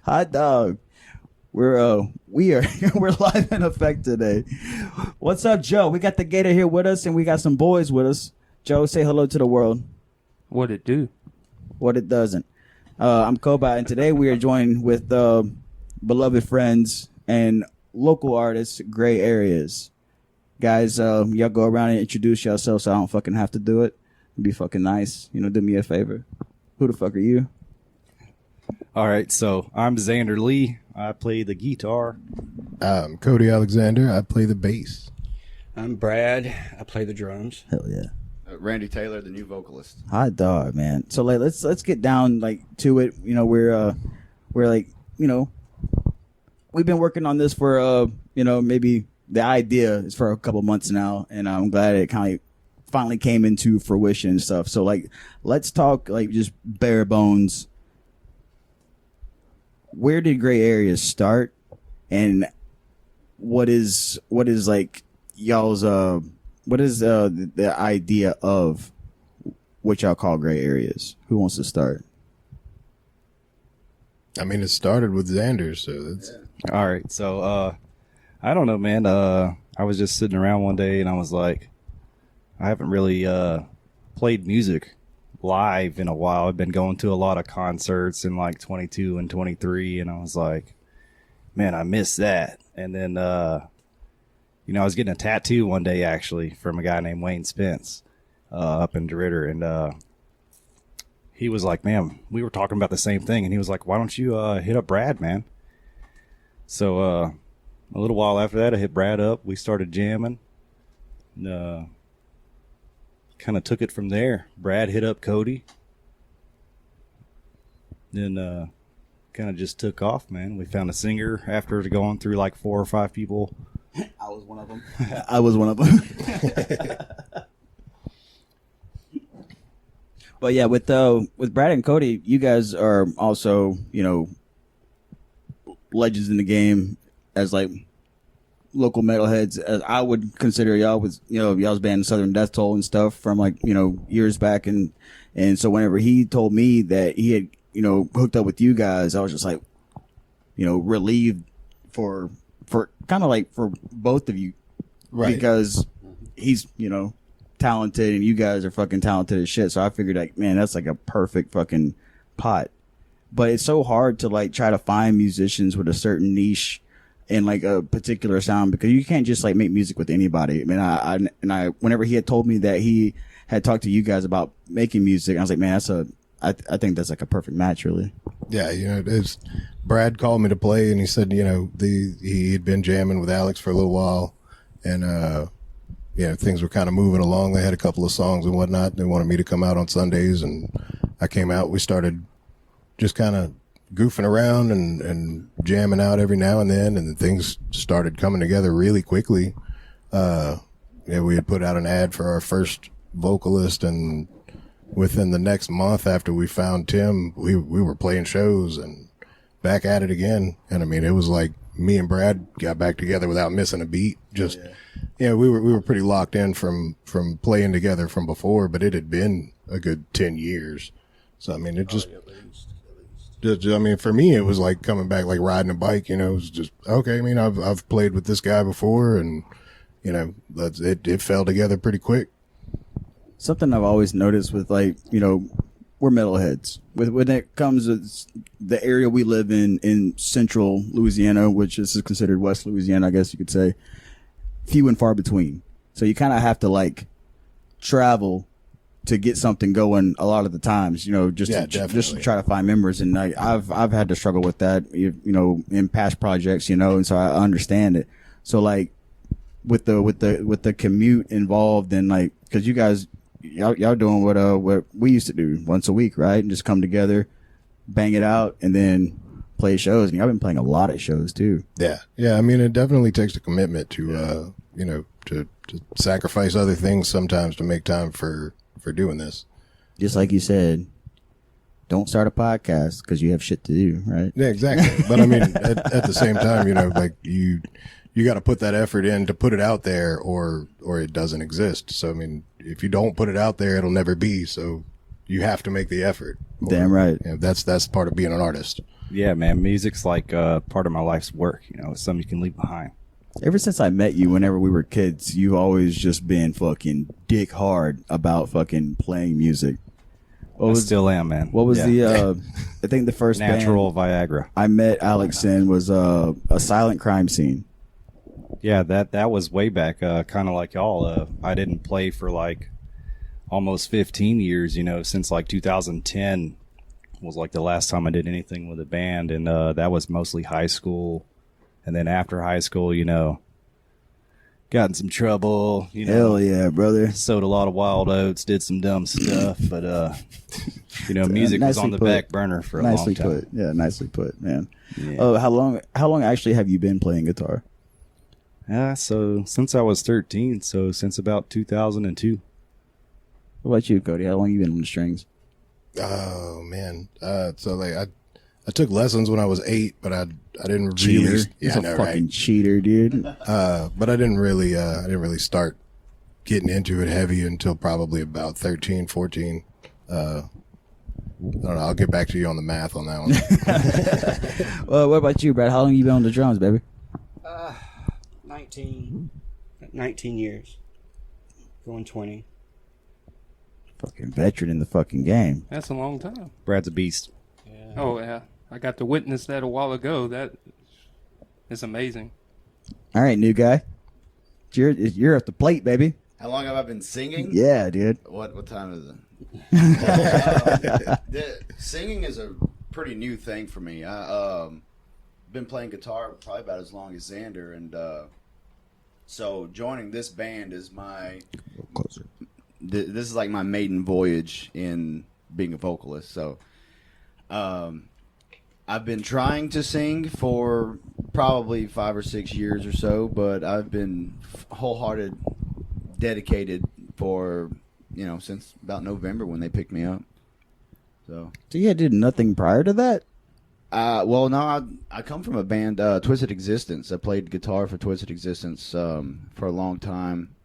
Hot dog. We are we're live in effect today. What's up, Joe? We got the Gator here with us, and we got some boys with us. Joe, say hello to the world. What it do? What it doesn't. I'm Koba, and today we are joined with beloved friends and local artists, Gray Areas. Guys, y'all go around and introduce yourselves so I don't fucking have to do it. It'd be fucking nice. Do me a favor. Who the fuck are you? All right, so I'm Xander Lee. I play the guitar. I'm Cody Alexander. I play the bass. I'm Brad. I play the drums. Hell yeah. Randy Taylor, the new vocalist. Hot dog, man. So like let's get down to it. We're we've been working on this for maybe the idea is for a couple months now, and I'm glad it kind of finally came into fruition and stuff. So let's talk just bare bones. Where did Gray Areas start, and what is y'all's what is the idea of what y'all call Gray Areas? Who wants to start? I mean, it started with Xander, so that's... All right, so I don't know, man. I was just sitting around one day, and I was like, I haven't really played music live in a while. I've been going to a lot of concerts in 22 and 23, and I was like, man, I miss that. And then I was getting a tattoo one day, actually, from a guy named Wayne Spence up in DeRidder. And he was like, man, we were talking about the same thing. And he was like, why don't you hit up Brad, man? So a little while after that, I hit Brad up. We started jamming. And kind of took it from there. Brad hit up Cody. Then kind of just took off, man. We found a singer after going through 4 or 5 people. I was one of them. I was one of them. But yeah, with Brad and Cody, you guys are also, legends in the game as local metalheads. As I would consider y'all with, y'all's band Southern Death Toll and stuff from years back. And so whenever he told me that he had, hooked up with you guys, I was just relieved for kind of for both of you, right? Because he's talented and you guys are fucking talented as shit. So I figured man, that's a perfect fucking pot. But it's so hard to try to find musicians with a certain niche and a particular sound, because you can't just make music with anybody. I mean, I whenever he had told me that he had talked to you guys about making music, I was like, man, I think that's a perfect match, really. Yeah, it's Brad called me to play, and he said, he had been jamming with Alex for a little while, and things were kind of moving along. They had a couple of songs and whatnot. They wanted me to come out on Sundays, and I came out. We started just kind of goofing around and jamming out every now and then things started coming together really quickly. We had put out an ad for our first vocalist, and within the next month after we found Tim, we were playing shows and back at it again. And I mean, it was me and Brad got back together without missing a beat. Just, we were pretty locked in from playing together from before, but it had been a good 10 years. So, I mean, it just, I mean, for me, it was coming back, riding a bike, it was just, okay. I mean, I've played with this guy before, and, it fell together pretty quick. Something I've always noticed with we're metalheads. When it comes to the area we live in central Louisiana, which is considered West Louisiana, I guess you could say, few and far between. So you kind of have to travel to get something going a lot of the times, just to try to find members. And I've had to struggle with that, in past projects, and so I understand it. So with the commute involved, and cause you guys, y'all doing what we used to do once a week, right? And just come together, bang it out, and then play shows. And I've been playing a lot of shows too. Yeah. I mean, it definitely takes a commitment to, to sacrifice other things sometimes to make time for doing this. Just like you said, don't start a podcast because you have shit to do, right? Yeah, exactly. But I mean, at the same time, you got to put that effort in to put it out there, or it doesn't exist. So I mean, if you don't put it out there, it'll never be. So you have to make the effort. Damn right. You know, that's part of being an artist. Yeah, man, music's like part of my life's work. You know, it's something you can leave behind. Ever since I met you, whenever we were kids, you've always just been fucking dick hard about fucking playing music. I still am, man. What was Yeah. I think the first Natural band Viagra. I met Alex in was a silent crime scene. Yeah, that was way back, kind of like y'all. I didn't play for like almost 15 years, you know, since like 2010 was like the last time I did anything with a band, and that was mostly high school. And then after high school, you know, got in some trouble, you know. Hell yeah, brother. Sowed a lot of wild oats, did some dumb stuff, but you know, music was on the back burner for a long Nicely time. put. Yeah, nicely put, man. Yeah. How long actually have you been playing guitar? So since I was 13, so since about 2002. What about you, Cody? How long you been on the strings? Oh man. So like I took lessons when I was 8, but I didn't Cheater. really. He's Yeah, I a know, fucking right? cheater, dude. But I didn't really start getting into it heavy until probably about 13, 14. I don't know. I'll get back to you on the math on that one. Well, what about you, Brad? How long you been on the drums, baby? 19 years. Going 20. Fucking veteran in the fucking game. That's a long time. Brad's a beast. Yeah. Oh yeah, I got to witness that a while ago. That is amazing. All right, new guy. You're at the plate, baby. How long have I been singing? Yeah, dude. What time is it? Singing is a pretty new thing for me. I been playing guitar probably about as long as Xander, and so joining this band is my Closer. this is like my maiden voyage in being a vocalist. So I've been trying to sing for probably 5 or 6 years or so, but I've been wholehearted dedicated for, you know, since about November when they picked me up. So you did nothing prior to that? well, no, I come from a band, Twisted Existence. I played guitar for Twisted Existence for a long time.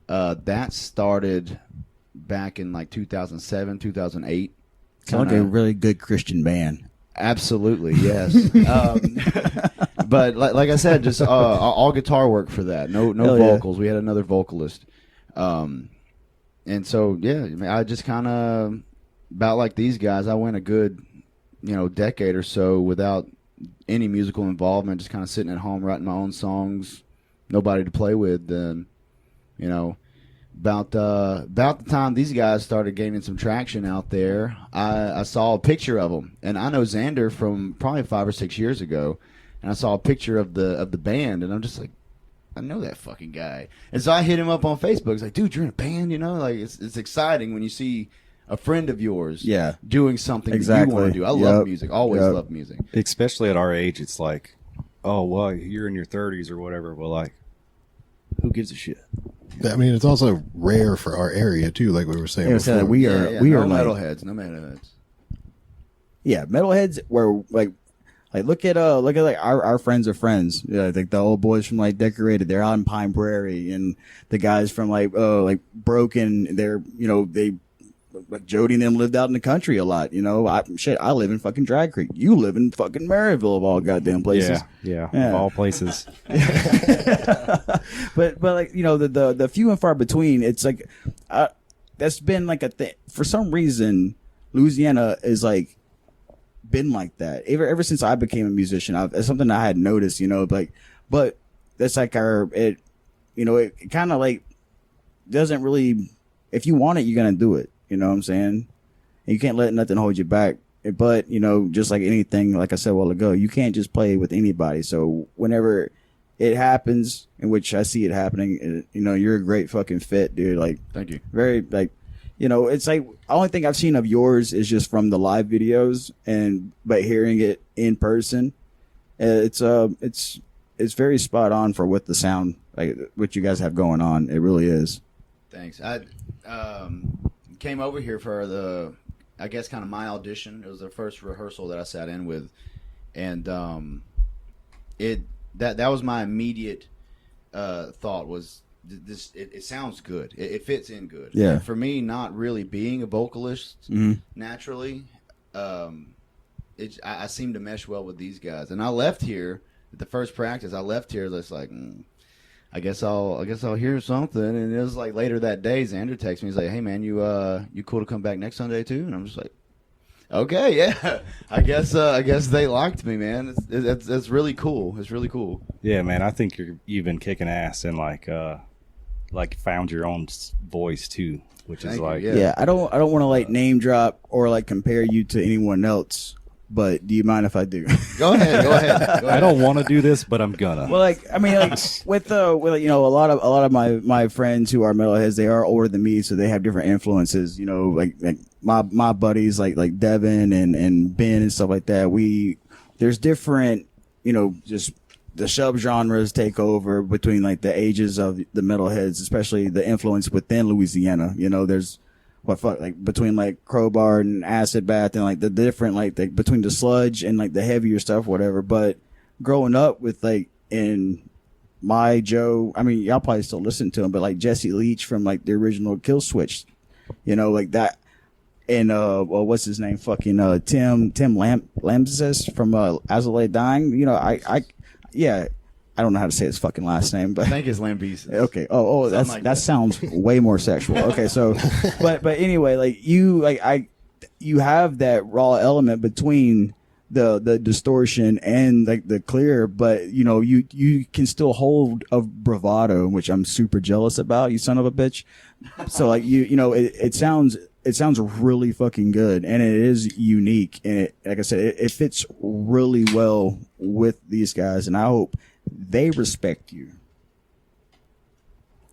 That started back in like 2007, 2008. Sound like a really good Christian band. Absolutely, yes. But like I said, just all guitar work for that. No Hell yeah. vocals. We had another vocalist. And so, yeah, I mean, I just kind of, about like these guys, I went a good, decade or so without any musical involvement, just kind of sitting at home writing my own songs, nobody to play with. Then, about the time these guys started gaining some traction out there, I saw a picture of them, and I know Xander from probably 5 or 6 years ago, and I saw a picture of the band, and I'm just like, I know that fucking guy. And so I hit him up on Facebook. It's like, dude, you're in a band, like it's exciting when you see a friend of yours doing something that you want to do. I love music, always loved music. Especially at our age, it's like, oh, well, you're in your 30s or whatever. Well, like, who gives a shit? I mean, it's also rare for our area too, like we were saying So before. we are like metalheads, no metalheads. Yeah, metalheads were like look at like our friends of friends. Yeah, like the old boys from like Decorated, they're out in Pine Prairie, and the guys from like Broken, they're they like Jody and them lived out in the country a lot. I live in fucking Drag Creek. You live in fucking Maryville of all goddamn places. Yeah, Yeah. of all places. but like the few and far between, it's like that's been like a thing for some reason. Louisiana is like been like that ever since I became a musician. It's something I had noticed, but that's like it kind of like doesn't really, if you want it, you're gonna do it. You know what I'm saying? And you can't let nothing hold you back. But just like anything, like I said a while ago, you can't just play with anybody. So whenever it happens, in which I see it happening, you're a great fucking fit, dude. Like, Thank you. very like. It's like the only thing I've seen of yours is just from the live videos, but hearing it in person, it's very spot on for what the sound, like what you guys have going on. It really is. Thanks. I came over here for I guess kind of my audition. It was the first rehearsal that I sat in with, and that was my immediate thought was, it sounds good. It fits in good. Yeah. And for me, not really being a vocalist naturally, I seem to mesh well with these guys. And I left here at the first practice. I left here just like, I guess I'll hear something. And it was like later that day, Xander texted me. He's like, "Hey man, you cool to come back next Sunday too?" And I'm just like, "Okay, yeah. I guess they liked me, man. It's really cool. It's really cool." Yeah, man. I think you've been kicking ass and like found your own voice too, which is Thank you, like yeah. I don't want to like name drop or like compare you to anyone else, but do you mind if I do? Go ahead. I don't want to do this, but I'm gonna. Well, like I mean, like with you know, a lot of my friends who are metalheads, they are older than me, so they have different influences. You know, like my buddies like Devin and Ben and stuff like that. There's different, you know, just the subgenres take over between like the ages of the metalheads, especially the influence within Louisiana. You know, there's like between like Crowbar and Acid Bath and like the different like between the sludge and like the heavier stuff, whatever. But growing up with like in my Joe, I mean, y'all probably still listen to him, but like Jesse Leach from like the original Kill Switch, you know, like that. And well, what's his name? Fucking Tim Lamses from As I Lay Dying. You know, I don't know how to say his fucking last name, but I think it's Lambesis. okay. Oh, that sounds way more sexual. Okay, so, but anyway, like you have that raw element between the distortion and like the clear, but you know you can still hold a bravado, which I'm super jealous about. You son of a bitch. So like you know it sounds really fucking good, and it is unique, and it, like I said, it fits really well with these guys, and I hope they respect you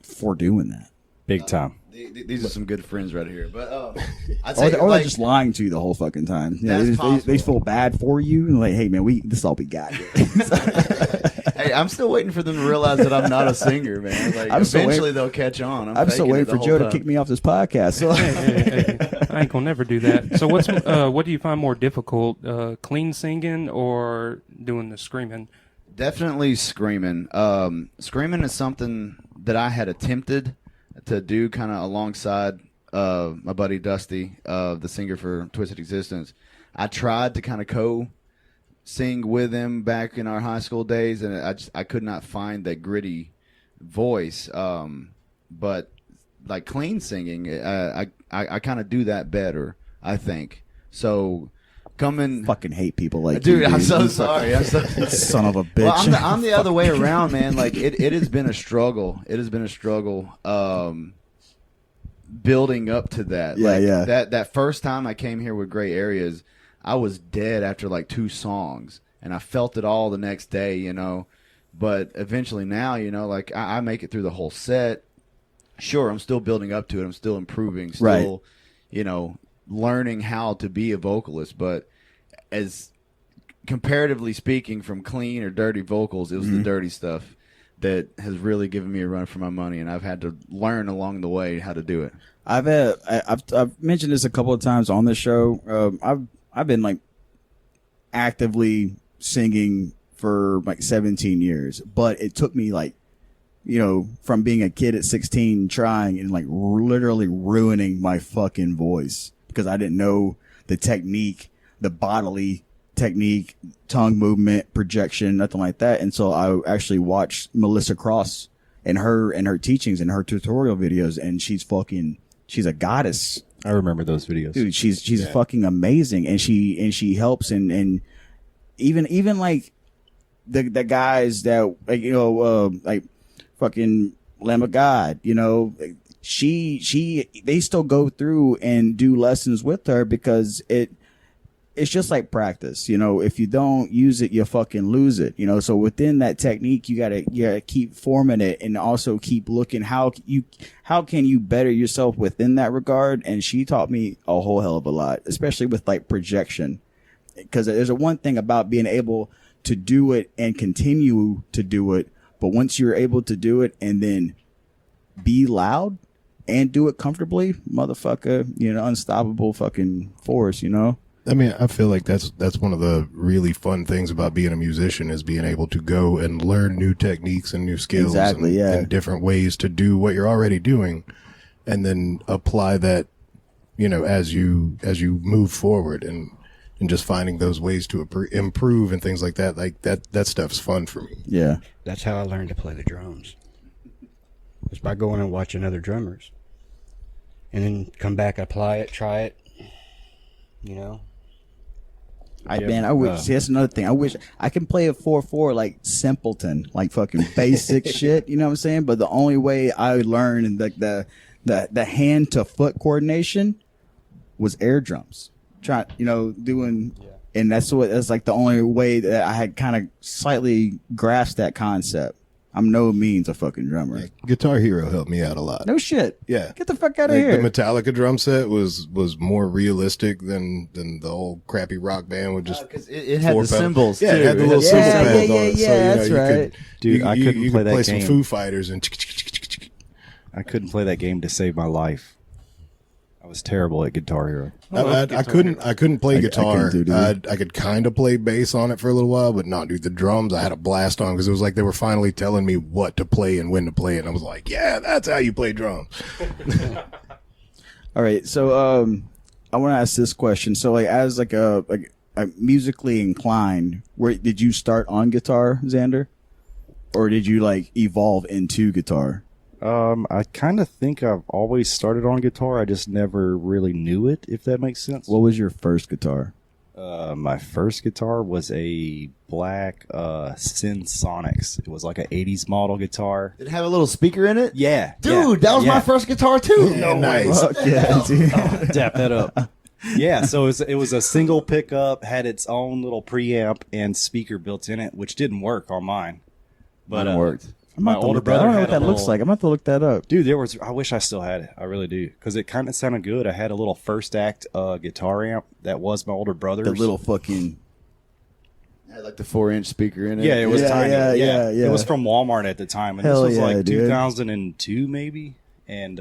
for doing that. big time. These are some good friends right here, but I'd Or say they're just lying to you the whole fucking time. You know, That's they feel bad for you, and like, hey man, this is all we got here. Hey, I'm still waiting for them to realize that I'm not a singer, man. Like, eventually they'll catch on. I'm still waiting for Joe to kick me off this podcast. So. Hey, I ain't gonna never do that. So what do you find more difficult, clean singing or doing the screaming? Definitely screaming. Screaming is something that I had attempted to do kind of alongside my buddy Dusty, the singer for Twisted Existence. I tried to kind of sing with him back in our high school days, and I could not find that gritty voice. But like clean singing, I kind of do that better, I think. So fucking hate people like dude, you, I'm so sorry. Son of a bitch. Well, I'm the other way around, man. Like it has been a struggle. It has been a struggle building up to that. Yeah, like, yeah. That first time I came here with Gray Areas, I was dead after like 2 songs, and I felt it all the next day, you know. But eventually now, you know, like I make it through the whole set. Sure, I'm still building up to it. I'm still improving. Still, right. You know, learning how to be a vocalist. But as comparatively speaking, from clean or dirty vocals, it was the dirty stuff that has really given me a run for my money, and I've had to learn along the way how to do it. I've mentioned this a couple of times on this show. I've been like actively singing for like 17 years, but it took me like, you know, from being a kid at 16 trying and like literally ruining my fucking voice because I didn't know the technique, the bodily technique, tongue movement, projection, nothing like that. And so I actually watched Melissa Cross and her teachings and her tutorial videos, and she's a goddess. I remember those videos. Dude, she's fucking amazing, and she helps and even like the guys that like, you know, like fucking Lamb of God, you know, they still go through and do lessons with her because it's just like practice, you know. If you don't use it, you fucking lose it, you know. So within that technique, you gotta keep forming it and also keep looking how can you better yourself within that regard. And she taught me a whole hell of a lot, especially with like projection, because there's a one thing about being able to do it and continue to do it, but once you're able to do it and then be loud and do it comfortably, motherfucker, you know, unstoppable fucking force, you know. I mean, I feel like that's one of the really fun things about being a musician is being able to go and learn new techniques and new skills Exactly, and different ways to do what you're already doing, and then apply that, as you move forward and just finding those ways to improve and things like that. Like that stuff's fun for me. Yeah. That's how I learned to play the drums. Was by going and watching other drummers. And then come back, apply it, try it. I wish. See, that's another thing. I wish I can play a 4/4 like simpleton, like fucking basic shit. You know what I'm saying? But the only way I learned like the hand to foot coordination was air drums. Doing, and that's like the only way that I had kind of slightly grasped that concept. I'm no means a fucking drummer. Guitar Hero helped me out a lot. No shit. Yeah. Get the fuck out of Like, here. the Metallica drum set was more realistic than the old crappy rock band with just Because it had four the pedals. cymbals, Yeah, too. it had the little Yeah, cymbal yeah, pads yeah, on it. yeah, So, that's you right. Dude, I couldn't you play could that play game. some Foo Fighters and I couldn't play that game to save my life. I was terrible at Guitar Hero. I couldn't play guitar. couldn't do I could kind of play bass on it for a little while, but not dude. The drums I had a blast on because it was like they were finally telling me what to play and when to play it. And I was like, yeah, that's how you play drums. All right, so I want to ask this question. So, like, as like a musically inclined, where did you start on guitar, Xander, or did you like evolve into guitar? I kind of think I've always started on guitar. I just never really knew it, if that makes sense. What was your first guitar? My first guitar was a black Sensonics. It was like an 80s model guitar. Did it have a little speaker in it? Yeah. Dude, that was my first guitar, too. No nice. Fuck yeah, dude. Tap that up. Yeah, so it was a single pickup, had its own little preamp and speaker built in it, which didn't work on mine. But Mine worked. my older brother I don't know had what a that looks little- like. I'm gonna have to look that up. Dude, I wish I still had it. I really do. Because it kind of sounded good. I had a little first act guitar amp that was my older brother's. The little fucking Had like the 4-inch speaker in it. Yeah, it was Yeah, tiny. yeah. It was from Walmart at the time. And Hell this was yeah, like dude. 2002 maybe. And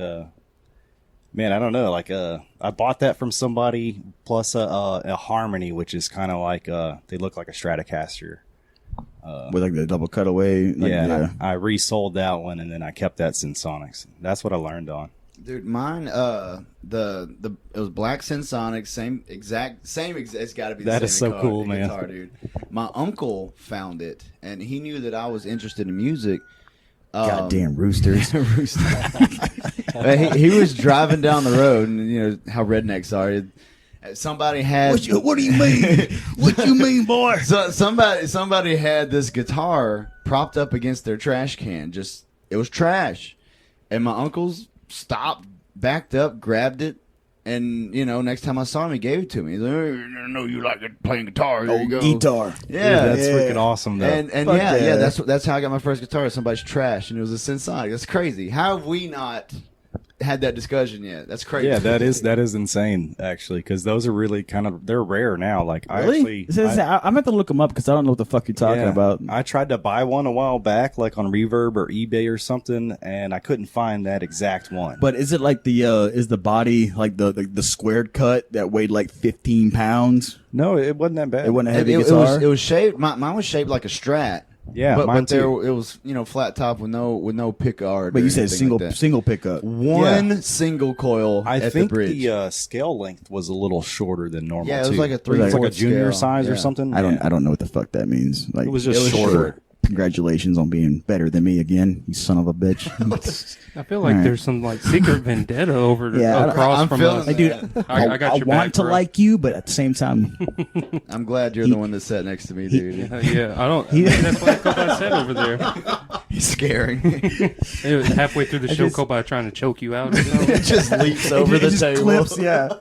man, I don't know. Like I bought that from somebody plus a Harmony, which is kind of like they look like a Stratocaster. with like the double cutaway. Like, And I resold that one, and then I kept that Sensonics. That's what I learned on. Dude, mine, it was black Sensonic, it's got to be the That same is so guitar, cool, man. guitar, dude. My uncle found it, and he knew that I was interested in music. Goddamn roosters. He was driving down the road, and you know how rednecks are. Somebody had. What do you mean? What you mean, boy? So somebody had this guitar propped up against their trash can. It was trash, and my uncle's stopped, backed up, grabbed it, and next time I saw him, he gave it to me. He's like, "Hey, I know you like playing guitar. There you go." Guitar. Yeah, Dude, that's freaking awesome, though. and Fuck yeah, yeah. that's how I got my first guitar. Somebody's trash, and it was a Sensonic. That's crazy. How have we not had that discussion yet? That's crazy. Yeah, that is insane, actually, because those are really they're rare now. Like, Really? I'm going to look them up because I don't know what the fuck you're talking yeah, about. I tried to buy one a while back, like on Reverb or eBay or something, and I couldn't find that exact one. But is it like is the body like the squared cut that weighed like 15 pounds? No, it wasn't that bad. It wasn't a It, heavy it guitar? was shaped. Mine was shaped like a Strat. Yeah, but mine there too. it was flat top with no pick guard. But or you said anything like that. single pickup. One single coil I at think the bridge. the scale length was a little shorter than normal. Yeah, it was too. like a It was like a 3/4 junior scale. size or Yeah. something. I don't Yeah. know what the fuck that means. Like It was just shorter. short. Congratulations on being better than me again, you son of a bitch. I feel like All right. there's some like secret vendetta over Yeah, across I'm from feeling us. that. Dude, I got I your want back, to bro. like you, but at the same time, I'm glad you're the one that sat next to me, dude. Yeah, I don't. That's what Kobai said over there. He's scaring. It was halfway through the show, Kobai trying to choke you out or something. It just leaps over it the just table. clips, yeah.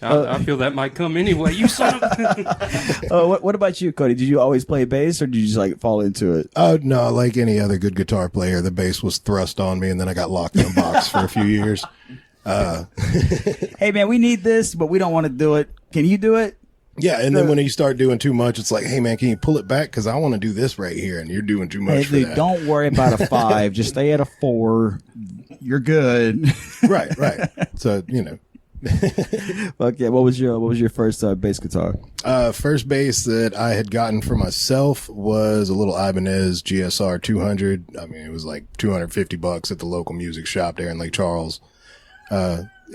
I feel that might come anyway. You son of. What about you, Cody? Did you always play bass, or did you just like fall into it? No, like any other good guitar player, the bass was thrust on me, and then I got locked in a box for a few years. Hey man, we need this, but we don't want to do it. Can you do it? Yeah, and then when you start doing too much, it's like, hey man, can you pull it back? Because I want to do this right here, and you're doing too much Hey, for dude, that. don't worry about a 5. Just stay at a 4. You're good. Right. So Fuck yeah. What was your first bass guitar? First bass that I had gotten for myself was a little Ibanez GSR 200. I mean, it was like $250 at the local music shop there in Lake Charles.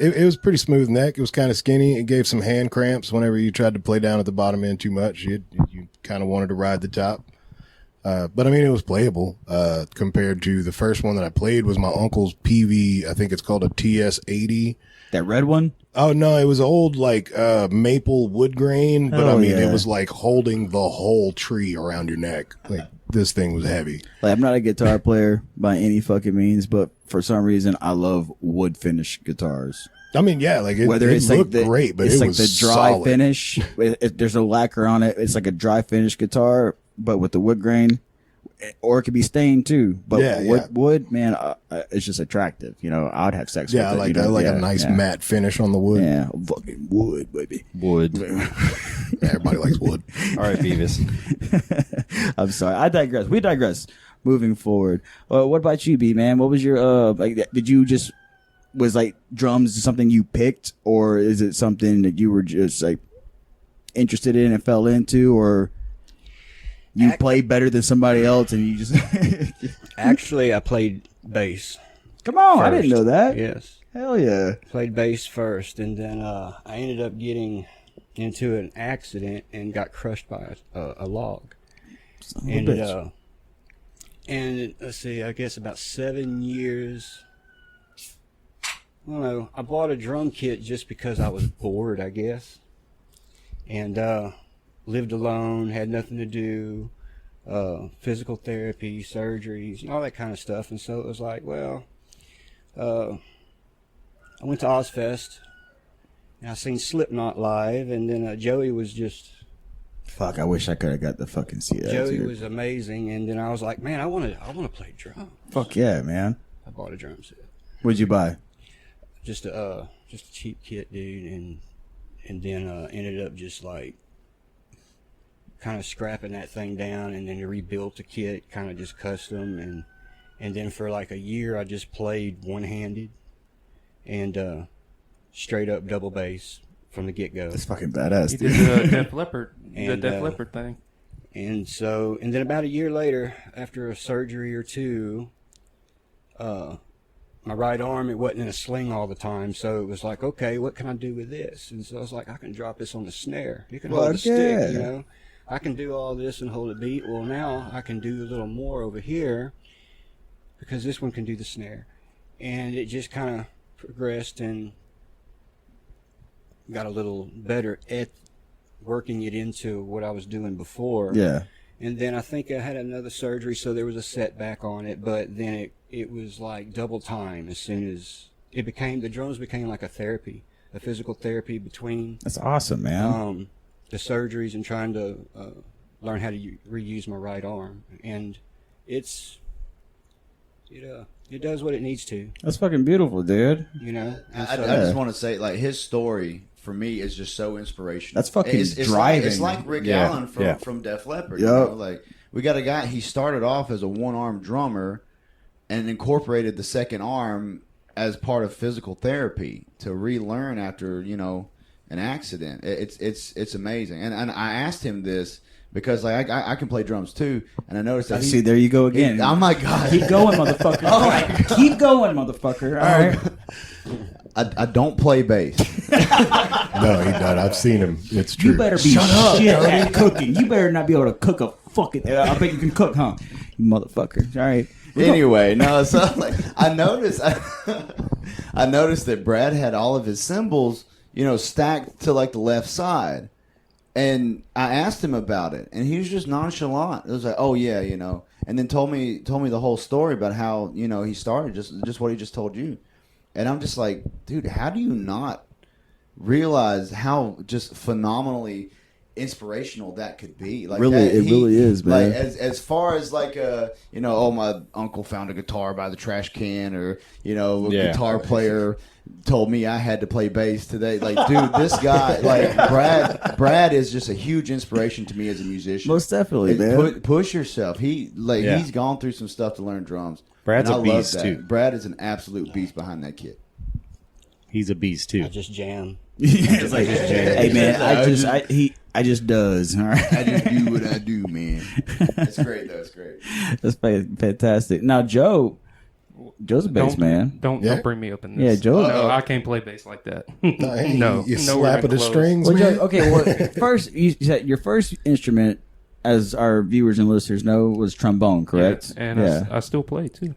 It was pretty smooth neck. It was kind of skinny. It gave some hand cramps whenever you tried to play down at the bottom end too much. You kind of wanted to ride the top. But I mean, it was playable, compared to the first one that I played was my uncle's PV. I think it's called a TS-80. That red one? Oh no, it was old like maple wood grain, but Oh, I mean yeah. it was like holding the whole tree around your neck. Like this thing was heavy. Like, I'm not a guitar player by any fucking means, but for some reason I love wood finish guitars. I mean, yeah, like it Whether it's looked like great, but it's it like was the dry solid. finish. There's no lacquer on it. It's like a dry finish guitar, but with the wood grain, or it could be stained too. But Yeah, wood, man, it's just attractive. You know, I'd have sex Yeah, I with it. like you that. know? Like Yeah, a nice yeah. matte finish on the wood. Yeah, fucking wood, baby. Wood. Everybody likes wood. All right, Beavis. I'm sorry. I digress. We digress. Moving forward. What about you, B, man? What was your like? Did you just was like drums something you picked, or is it something that you were just like interested in and fell into, or you played better than somebody else and you just Actually, I played bass. come on? I didn't first. know that. Yes, Hell yeah. played bass first, and then I ended up getting into an accident and got crushed by a log. Son of a And bitch. and let's see, I guess about 7 years. I don't know. I bought a drum kit just because I was bored, I guess, and lived alone, had nothing to do, physical therapy, surgeries, all that kind of stuff. And so it was like, well, I went to Ozfest and I seen Slipknot live, and then Joey was just. Fuck, I wish I could have got the fucking see that. Joey dude. was amazing, and then I was like, man, I want to play drums. Fuck yeah, man. I bought a drum set, What'd you buy? just a cheap kit, dude, and then ended up just like kind of scrapping that thing down, and then rebuilt the kit, kind of just custom, and then for like a year I just played one-handed and straight up double bass from the get-go. That's fucking badass, You dude. did the Def Leppard, the And, Def Leppard thing. And then about a year later, after a surgery or two, my right arm, it wasn't in a sling all the time, so it was like, okay, what can I do with this? And so I was like, I can drop this on the snare. You can hold Fuck the stick, yeah. you know. I can do all this and hold a beat. Well, now I can do a little more over here because this one can do the snare. And it just kind of progressed and got a little better at working it into what I was doing before. Yeah. And then I think I had another surgery, so there was a setback on it. But then it was like double time as soon as the drums became like a therapy, a physical therapy between That's awesome, man. the surgeries and trying to learn how to reuse my right arm. And it does what it needs to, That's fucking beautiful, dude. you know. And I so- just want to say, like, his story for me is just so inspirational. That's fucking it's driving. It's like Rick Yeah, Allen yeah. from Def Leppard. Yep. You know? Like, we got a guy. He started off as a one-armed drummer, and incorporated the second arm as part of physical therapy to relearn after an accident. It's amazing. And I asked him this because like I can play drums too, and I noticed that. See, there you go again. Oh my God! Keep going, motherfucker. All right. Keep going, motherfucker. All right. I don't play bass. No, he doesn't. I've seen him. It's true. You better be shit at cooking. You better not be able to cook a fucking. I bet you can cook, huh? You motherfucker. All right. Anyway, no. So like, I noticed that Brad had all of his cymbals, stacked to like the left side, and I asked him about it, and he was just nonchalant. It was like, oh yeah, and then told me the whole story about how he started just what he just told you, and I'm just like, dude, how do you not realize how just phenomenally inspirational that could be? Like, Really, it really is, man. Like, as far as like oh, my uncle found a guitar by the trash can, or a Yeah. guitar player told me I had to play bass today. Like, dude, this guy, like Brad is just a huge inspiration to me as a musician. Most definitely, man. Push yourself. Yeah. He's gone through some stuff to learn drums. Brad's And a I love beast, that. too. Brad is an absolute beast behind that kit. He's a beast too. I just jam. It's like, hey man, I just does. All right. I just do what I do, man. It's great, though. It's great. That's fantastic. Now, Joe's a bass man. Don't bring me up in this. Yeah, Joe. No, I can't play bass like that. Hey, no, you nowhere slap even at the close. strings, Well, man. Joe, okay. Well, first you said your first instrument, as our viewers and listeners know, was trombone, correct? Yeah, and I still play too.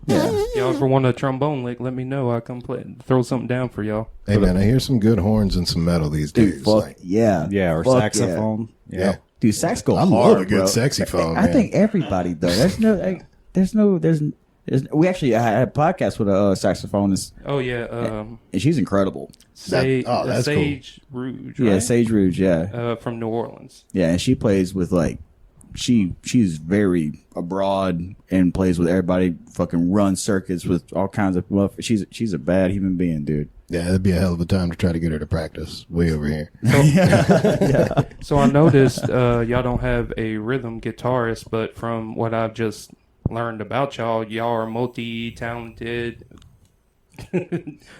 Yeah. Y'all ever want a trombone lick? Let me know. I come play. Throw something down for y'all. Hey, man, I hear some good horns and some metal these days. Dude, fuck yeah. Yeah, or Fuck saxophone. Yeah. Dude, sax go I hard, love a good bro. saxophone, I man. think everybody though. We actually I had a podcast with a saxophonist, Oh yeah, and she's incredible. that's cool. Sage Rouge. Yeah, Right? Sage Rouge. Yeah, From New Orleans. yeah, and she plays with like she's very abroad and plays with everybody. Fucking runs circuits with all kinds of. Well, she's a bad human being, dude. Yeah, that'd be a hell of a time to try to get her to practice way over here. So I noticed y'all don't have a rhythm guitarist, but from what I've just learned about y'all are multi-talented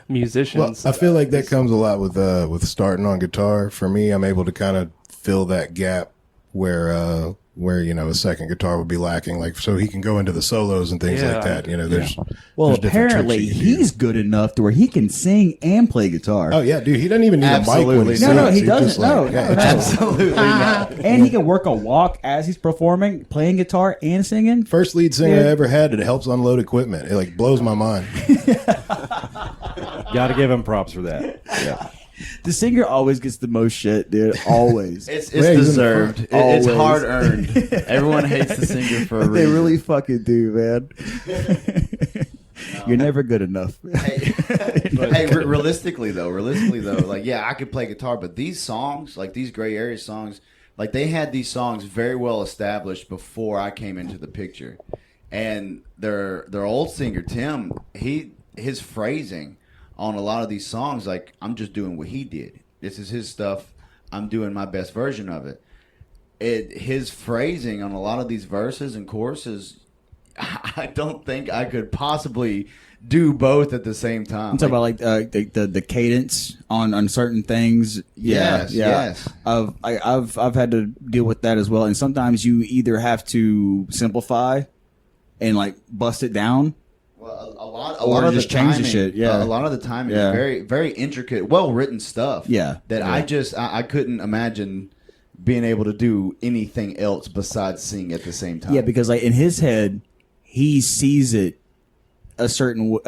musicians. Well, I feel like that comes a lot with starting on guitar. For me, I'm able to kind of fill that gap where a second guitar would be lacking, like so he can go into the solos and things like that. There's Well, there's different tricks apparently you can he's do. good enough to where he can sing and play guitar. Oh yeah, dude, he doesn't even need a mic when Absolutely. he No, sings. no, he He's doesn't. just like, No, it's just- Absolutely not. And he can work a walk as he's performing, playing guitar and singing. First lead singer Yeah. I ever had that helps unload equipment. It like blows my mind. Got to give him props for that. Yeah. The singer always gets the most shit, dude. Always. It's Yeah, he's in the deserved. front. It's Always. hard earned. Everyone hates the singer for a reason. They really fucking do, man. You're never good enough. Realistically though, like yeah, I could play guitar, but these songs, like these gray area songs, like they had these songs very well established before I came into the picture, and their old singer Tim, his phrasing on a lot of these songs, like I'm just doing what he did. This is his stuff. I'm doing my best version of it. His phrasing on a lot of these verses and choruses, I don't think I could possibly do both at the same time. I'm talking about like the cadence on certain things. Yeah, Yes. I've had to deal with that as well. And sometimes you either have to simplify and like bust it down. Well, a Or lot of just the change the timing, shit, yeah. a lot of the time is Yeah. very, very intricate, well written stuff. Yeah. that Yeah. I couldn't imagine being able to do anything else besides sing at the same time. Yeah, because like in his head, he sees it a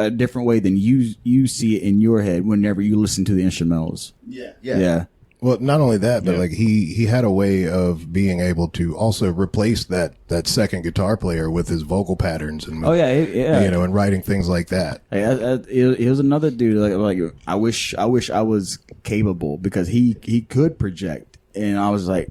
different way than you see it in your head whenever you listen to the instrumentals. Yeah. Well, not only that, but like he had a way of being able to also replace that second guitar player with his vocal patterns and Oh yeah, yeah. and writing things like that. He was another dude. Like I wish I was capable because he could project, and I was like,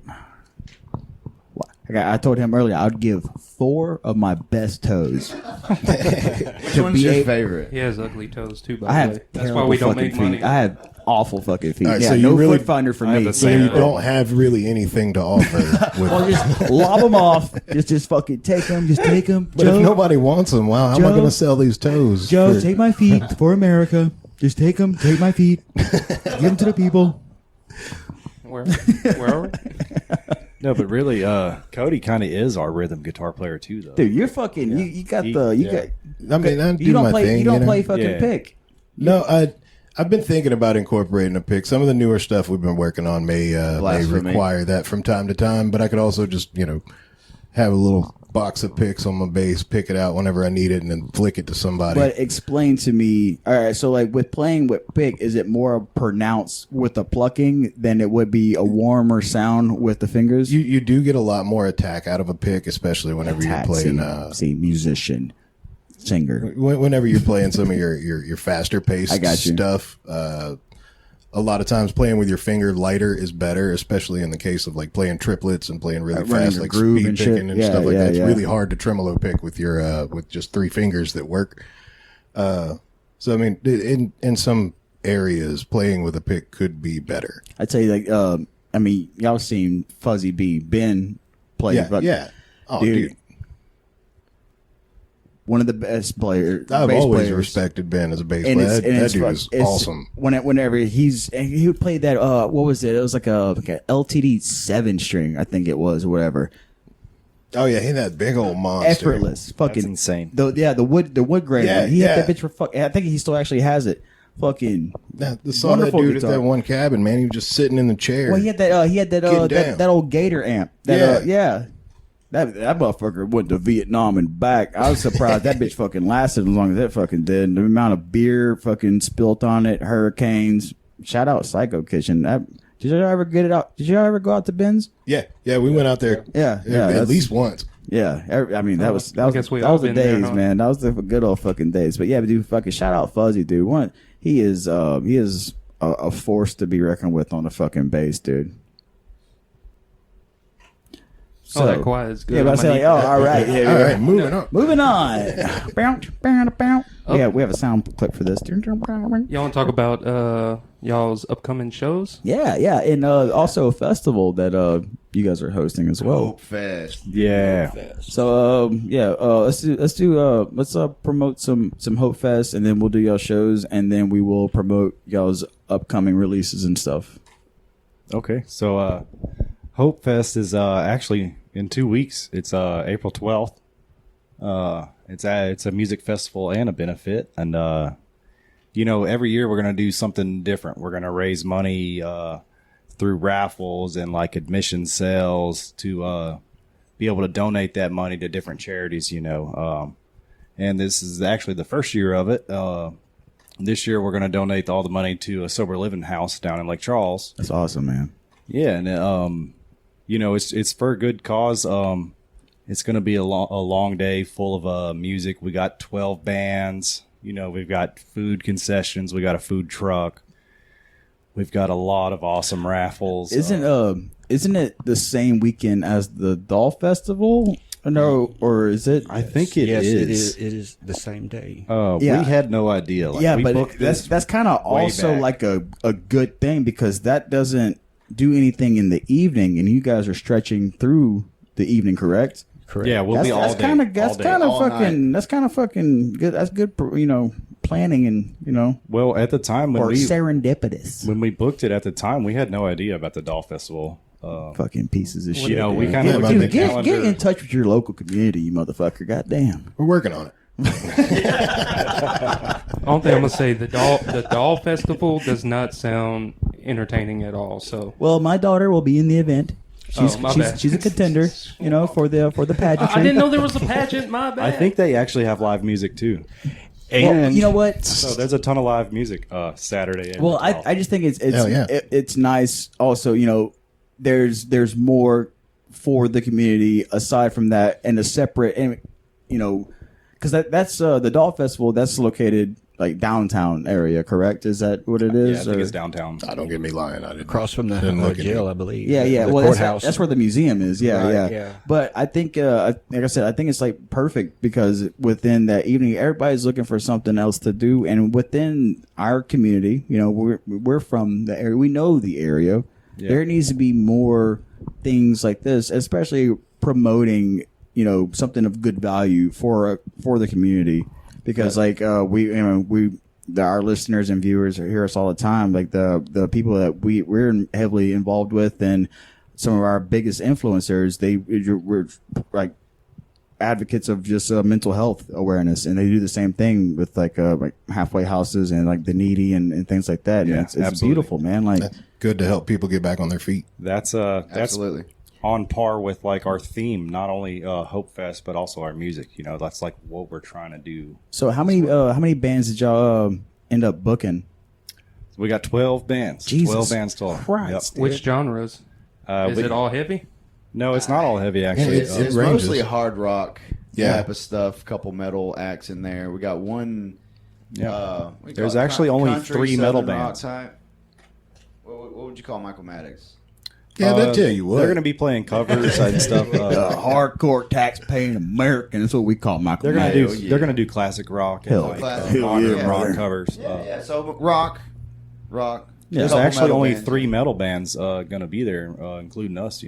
I told him earlier I'd give 4 of my best toes. Which one's your favorite? He has ugly toes too. By I the have way, that's terrible why we don't fucking make feet. money. I have awful fucking feet. All right, Yeah, so you no really- foot finder for I have me. the So same. you don't have really anything to offer. With Well, just lob them off. Just fucking take them. Just take them. but if nobody wants them, wow, how am I Joe- going to sell these toes? Joe, for- take my feet for America. Just take them. Take my feet. Give them to the people. Where are we? No, but really, Cody kind of is our rhythm guitar player too, though. Dude, you're fucking. You got He- the. You yeah. got. I mean, I do You don't my play. thing. You don't know? play fucking Yeah. pick. No, I've been thinking about incorporating a pick. Some of the newer stuff we've been working on may Blasphemy. require that from time to time, but I could also just have a little box of picks on my bass, pick it out whenever I need it, and then flick it to somebody. But explain to me. All right, so like with playing with pick, is it more pronounced with the plucking than it would be a warmer sound with the fingers? you do get a lot more attack out of a pick, especially whenever Attack, you're playing. see, musician, singer. Whenever you're playing some of your faster paced I got you. stuff, a lot of times playing with your finger lighter is better, especially in the case of like playing triplets and playing really Running fast, the like groove speed and picking shit. and Yeah, stuff like yeah, that. It's yeah. really hard to tremolo pick with your with just 3 fingers that work. So I mean, in some areas, playing with a pick could be better. I'd say like I mean, y'all seen Fuzzy B Ben play. Yeah, yeah. Oh, dude. one of the best players. I've bass always players. respected Ben as a bass And player. it's, and That it's, dude fun. is It's- awesome. Whenever he would play that what was it? It was like a LTD 7-string, I think it was, or whatever. Oh yeah, he had that big old monster. Effortless, fucking That's insane. The wood grain. Yeah, He had yeah. that bitch for fuck. I think he still actually has it. Fucking That, saw that wonderful dude guitar. at that one cabin, man. He was just sitting in the chair. Well, he had that Getting down. that old Gator amp. Yeah. That motherfucker went to Vietnam and back. I was surprised that bitch fucking lasted as long as that fucking did. The amount of beer fucking spilt on it, hurricanes. Shout out Psycho Kitchen. Did you ever get it out? Did you ever go out to Ben's? yeah, we went out there. Yeah, at that's- least once. Yeah, I mean that was I guess we that all was the been there, days, huh? man. That was the good old fucking days. But yeah, dude, fucking shout out Fuzzy, dude. He is a force to be reckoned with on the fucking bass, dude. That quiet is good. Yeah, but I I'm say gonna like, need oh, that. all right, yeah, All right, moving on. moving on. Bow. Yeah, we have a sound clip for this. Y'all want to talk about y'all's upcoming shows? Yeah, and also a festival that you guys are hosting as well. Hopefest. Yeah. So let's promote some Hopefest, and then we'll do y'all shows, and then we will promote y'all's upcoming releases and stuff. Okay. So Hope Fest is actually in 2 weeks. It's April 12th. It's a music festival and a benefit, and every year we're gonna do something different. We're gonna raise money through raffles and like admission sales to be able to donate that money to different charities. And this is actually the first year of it. This year we're gonna donate all the money to a sober living house down in Lake Charles. That's awesome, man. Yeah, and it's for a good cause. It's going to be a long day full of music. We got 12 bands. We've got food concessions. We got a food truck. We've got a lot of awesome raffles. Isn't it the same weekend as the Doll Festival? No, or is it? I think it Yes, is. it is the same day. Yeah. We had no idea. Yeah, we but booked this that's kind of way also back. like a good thing, because that doesn't do anything in the evening, and you guys are stretching through the evening, correct? Correct. Yeah, we'll be all day. That's all day. kind of all fucking. That's kind of fucking good. That's good, planning and Well, at the time or when serendipitous. we booked it at the time, we had no idea about the Doll Festival. Fucking pieces of shit. we man. kind of Yeah, looked but at the Dude, calendar. get in touch with your local community, you motherfucker. Goddamn. We're working on it. Only thing I'm gonna say, the doll festival does not sound entertaining at all. So Well, my daughter will be in the event. my bad. She's a contender, for the pageantry. I didn't know there was a pageant. My bad. I think they actually have live music too. Well, you know what? So there's a ton of live music Saturday. And Well, I just think it's Hell yeah. it's nice. Also, there's more for the community aside from that, and a separate, and because that's the Doll Festival. That's located like downtown area, correct? Is that what it Yeah, I is? think or- it's downtown. Don't get me lying. I didn't. Across from the Didn't look at jail, it. I believe. Yeah, yeah. The Well, courthouse. that's where the museum is. Yeah, Right, yeah, yeah. But I think, like I said, I think it's like perfect, because within that evening, everybody's looking for something else to do, and within our community, we're from the area, we know the area. Yeah. There needs to be more things like this, especially promoting, something of good value for the community, because our listeners and viewers hear us all the time. Like the people that we're heavily involved with, and some of our biggest influencers, we're like advocates of just mental health awareness, and they do the same thing with like halfway houses and like the needy and things like that. Yeah, And it's absolutely. beautiful, man. Like That's good to help people get back on their feet. That's Absolutely. on par with like our theme, not only Hope Fest but also our music. That's like what we're trying to do. so, how many bands did y'all end up booking? We got 12 bands. Jesus 12 bands total. Christ. Which genres? Is it all heavy? No, it's not all heavy actually. It's- It's ranges. mostly hard rock Yeah. type of stuff. Couple metal acts in there. We got one. Yeah. We There's call it actually only country, 3 metal southern rock bands. type. What would you call Michael Maddox? Yeah, they'll tell you what. They're going to be playing covers and stuff. Hardcore tax-paying American. That's what we call Michael. They're going to Maddox. do. They're going to do classic rock and Hell like, yeah. modern Yeah. rock covers. Yeah. So rock. There's Couple actually metal only bands. 3 metal bands going to be there, including us.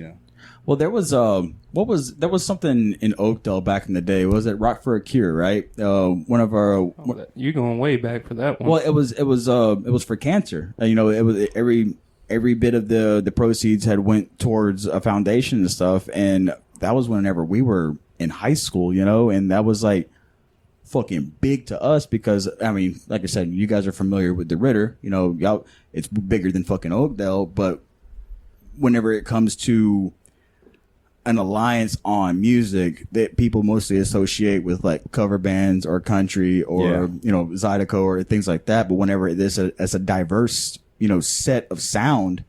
Well, there was there was something in Oakdale back in the day. Was it Rock for a Cure? Right. One of our. You're going way back for that one. Well, it was for cancer. You know, it was every bit of the proceeds had went towards a foundation and stuff, and that was whenever we were in high school. You know, and that was like fucking big to us because I mean, like I said, you guys are familiar with the Ritter. You know, y'all, it's bigger than fucking Oakdale, but whenever it comes to an alliance on music that people mostly associate with like cover bands or country or you know Zydeco or things like that, but whenever it's a diverse set of sound,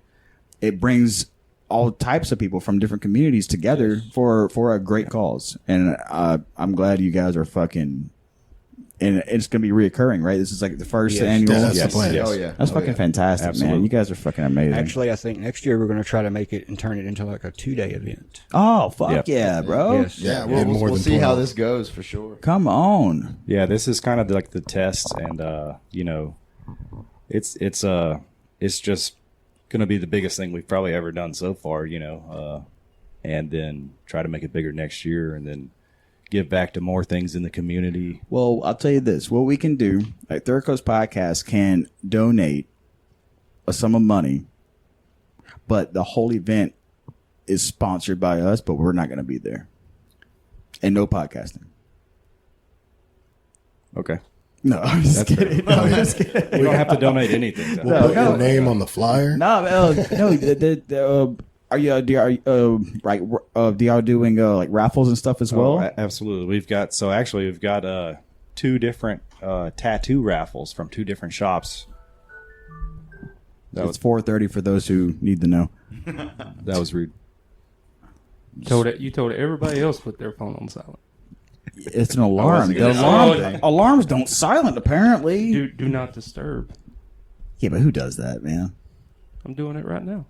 it brings all types of people from different communities together for a great cause. And I'm glad you guys are fucking. And it's going to be reoccurring, right? This is like the first annual. That's the plan. Oh yeah, That's fucking fantastic, Absolutely. man. You guys are fucking amazing. Actually, I think next year we're going to try to make it and turn it into like a 2-day event. Oh, fuck yeah, bro. Yes. Yeah, we'll, more we'll than see how 12. this goes for sure. Come on. Yeah, this is kind of like the test, and it's just going to be the biggest thing we've probably ever done so far, and then try to make it bigger next year, and then give back to more things in the community. Well, I'll tell you this. What we can do, like Third Coast Podcast can donate a sum of money, but the whole event is sponsored by us, but we're not going to be there. And no podcasting. Okay. No, I'm just kidding. No, I'm just kidding. We don't have to donate anything. So. We'll put your name on the flyer. No, are you do y'all doing like raffles and stuff as well? Oh, absolutely. We've got 2 different tattoo raffles from 2 different shops. It's 4:30 for those who need to know. That was rude. You told everybody else to put their phone on silent. It's an alarm. gonna The alarms don't silent apparently. Do not disturb. Yeah, but who does that, man? I'm doing it right now.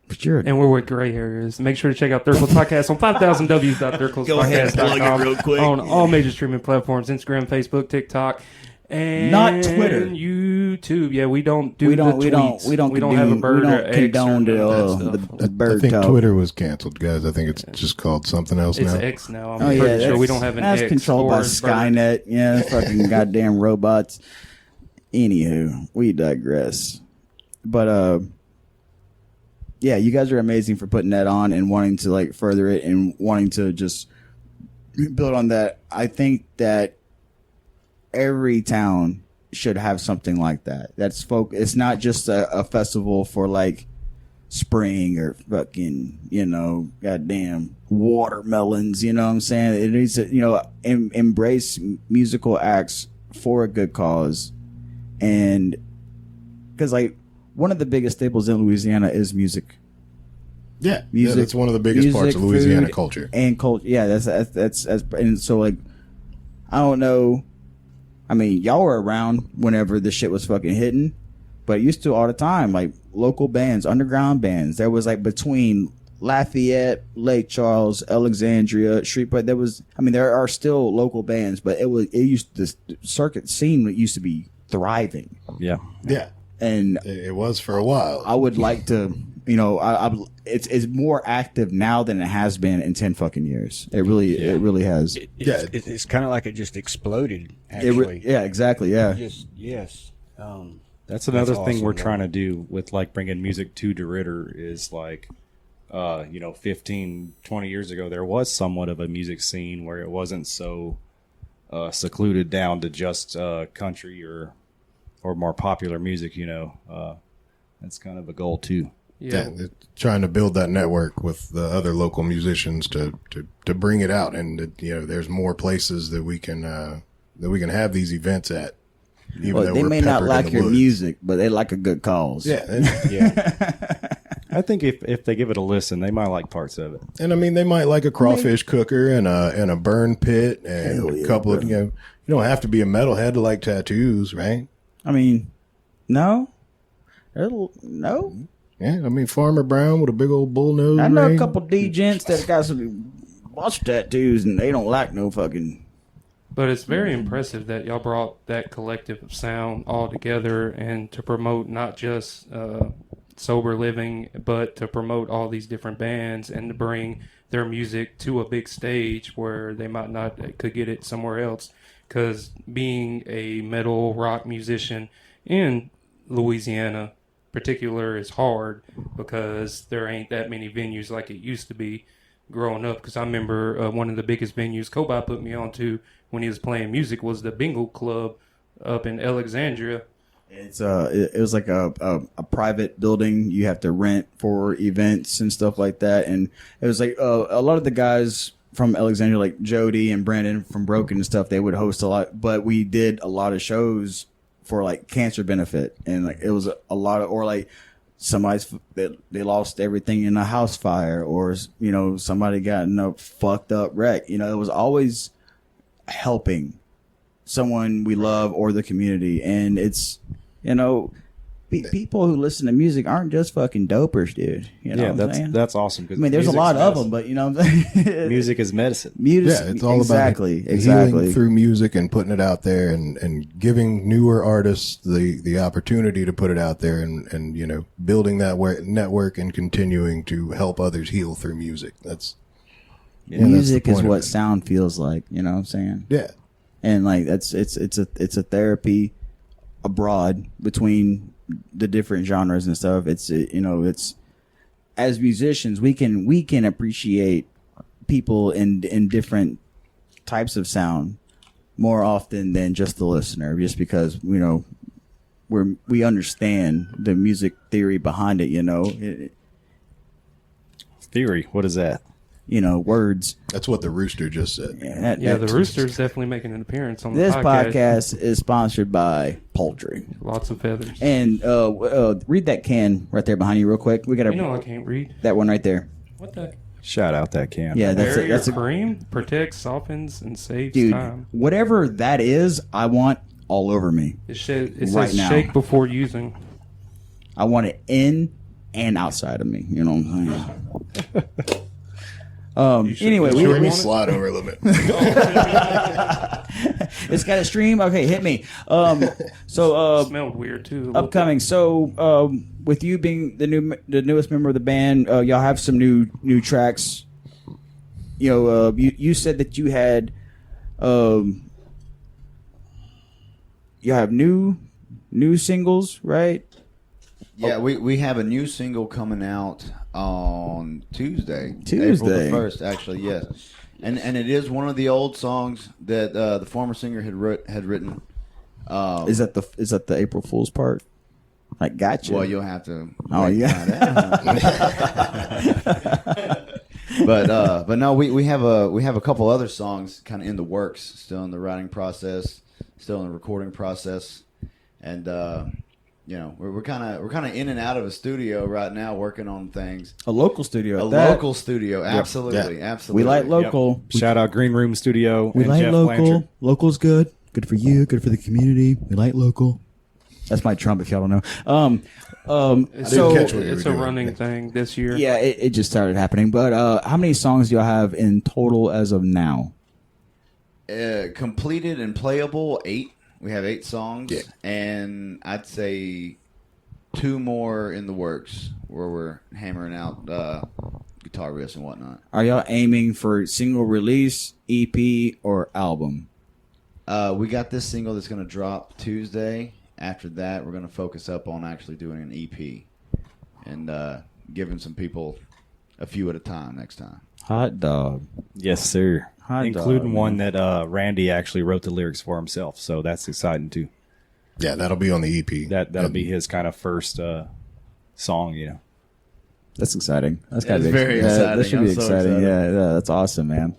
But you're And we're with gray areas. Make sure to check out Third Coast Podcast on 5000ws.thirdcoastpodcast.com. Go ahead and plug it real quick. On all major streaming platforms, Instagram, Facebook, TikTok, and Not Twitter. YouTube. Yeah, we don't do we don't the tweets. we don't have a bird we or don't X or condone none of the, that stuff. the bird I think talk. Twitter was canceled, guys. I think it's just called something else It's now. X now. I'm Oh pretty yeah, sure we that's- don't have an that's X. controlled by or bird. Skynet. Yeah, fucking goddamn robots. Anywho, we digress. But yeah, you guys are amazing for putting that on and wanting to like further it and wanting to just build on that. I think that every town should have something like that. That's it's not just a festival for like spring or fucking, goddamn watermelons, you know what I'm saying? It needs to, embrace musical acts for a good cause. And because like one of the biggest staples in Louisiana is music. Yeah, Music- that's one of the biggest parts of music, Louisiana food, culture. And culture. Yeah, that's and so like I don't know. I mean, y'all were around whenever this shit was fucking hitting, but it used to all the time, like local bands, underground bands. There was like between Lafayette, Lake Charles, Alexandria, Shreveport. There are still local bands, but the circuit scene used to be thriving. Yeah. Yeah, And it was for a while. I would like to, it's more active now than it has been in 10 fucking years. It really has. It's kind of like it just exploded, actually. Yeah, exactly. Yeah. Yes. That's another That's thing awesome, we're though. trying to do with like bringing music to DeRitter is like, 15, 20 years ago, there was somewhat of a music scene where it wasn't so secluded down to just country or more popular music, that's kind of a goal too. Yeah. Trying to build that network with the other local musicians to bring it out, and there's more places that we can have these events at. Even Well, though they we're may not peppered in like the your woods. music, but they like a good cause. Yeah, Yeah. I think if they give it a listen, they might like parts of it. and I mean they might like a crawfish cooker and a burn pit and Hell yeah, a couple of bro. you don't have to be a metalhead to like tattoos, right? I mean, no. No. Yeah, I mean Farmer Brown with a big old bull nose. I know a ring. couple D-gents that got some bunch of tattoos and they don't like no fucking... But it's very impressive that y'all brought that collective of sound all together and to promote not just sober living, but to promote all these different bands and to bring their music to a big stage where they might not could get it somewhere else. Because being a metal rock musician in Louisiana particular is hard because there ain't that many venues like it used to be growing up. Because I remember one of the biggest venues Kobe put me on to when he was playing music was the Bingo Club up in Alexandria. It's it was like a private building you have to rent for events and stuff like that, and it was like a lot of the guys from Alexandria, like Jody and Brandon from Broken and stuff, they would host a lot, but we did a lot of shows for like cancer benefit, and like it was a lot of, or like somebody's they lost everything in a house fire, or you know somebody got in a fucked up wreck. You know, it was always helping someone we love or the community, and it's, you know, people who listen to music aren't just fucking dopers, dude. You know what I'm saying? That's awesome. I mean, there's a lot of them, but you know what I'm saying? Music is medicine. Music, Yeah, it's all exactly, about exactly. healing through music and putting it out there, and giving newer artists the opportunity to put it out there, and you know, building that network and continuing to help others heal through music. That's Music that's is the point of what it. sound feels like. You know what I'm saying? Yeah. And like it's a therapy abroad between the different genres and stuff. It's you know, it's, as musicians we can appreciate people in different types of sound more often than just the listener, just because, you know, we understand the music theory behind it. You know, Theory. What is that? you know, words. That's what the rooster just said. Yeah, the Rooster's definitely making an appearance on This the podcast. podcast is sponsored by Poultry. Lots of feathers. And read that can right there behind you real quick. We got You know I can't read. that one right there. What the? Shout out that can. Yeah, that's Barrier a cream protects, softens, and saves dude. time. Whatever that is, I want all over me. It Right says now. shake before using. I want it in and outside of me. You know what I'm saying? Anyway, you we, sure Let you me want it? slide over a little bit. it's got a stream. Okay, hit me. So Smelled weird too. a little upcoming. So with you being the newest member of the band, y'all have some new tracks. You know, you said that you had you have new singles, right? Yeah, we have a new single coming out on Tuesday. Tuesday. April the 1st, actually, yes. And it is one of the old songs that the former singer had written. Is that the April Fool's part? Like, gotcha. Well, you'll have to. Oh, wait yeah. and find out. But no, we have a couple other songs kind of in the works, still in the writing process, still in the recording process, and you know, we're kind of in and out of a studio right now, working on things. A local studio. A at that. local studio, absolutely, absolutely. We like local. Shout out Green Room Studio. We and like Jeff local. Blanchard. Local's good. Good for you. Good for the community. We like local. That's my Trump, if y'all don't know. It's, So- catch what you it's were a doing. running thing this year. Yeah, it just started happening. But how many songs do y'all have in total as of now? Completed and playable 8. We have 8 songs, Yeah. and I'd say 2 more in the works where we're hammering out guitar riffs and whatnot. Are y'all aiming for single release, EP, or album? We got this single that's going to drop Tuesday. After that, we're going to focus up on actually doing an EP and giving some people a few at a time next time. Hot dog. Yes, sir. Hot Including dog, one that Randy actually wrote the lyrics for himself. So that's exciting too. Yeah, that'll be on the EP. That'll be his kind of first song, you know. That's exciting. That's gotta It's be very That exciting. should I'm be so exciting. excited. Yeah, that's awesome, man.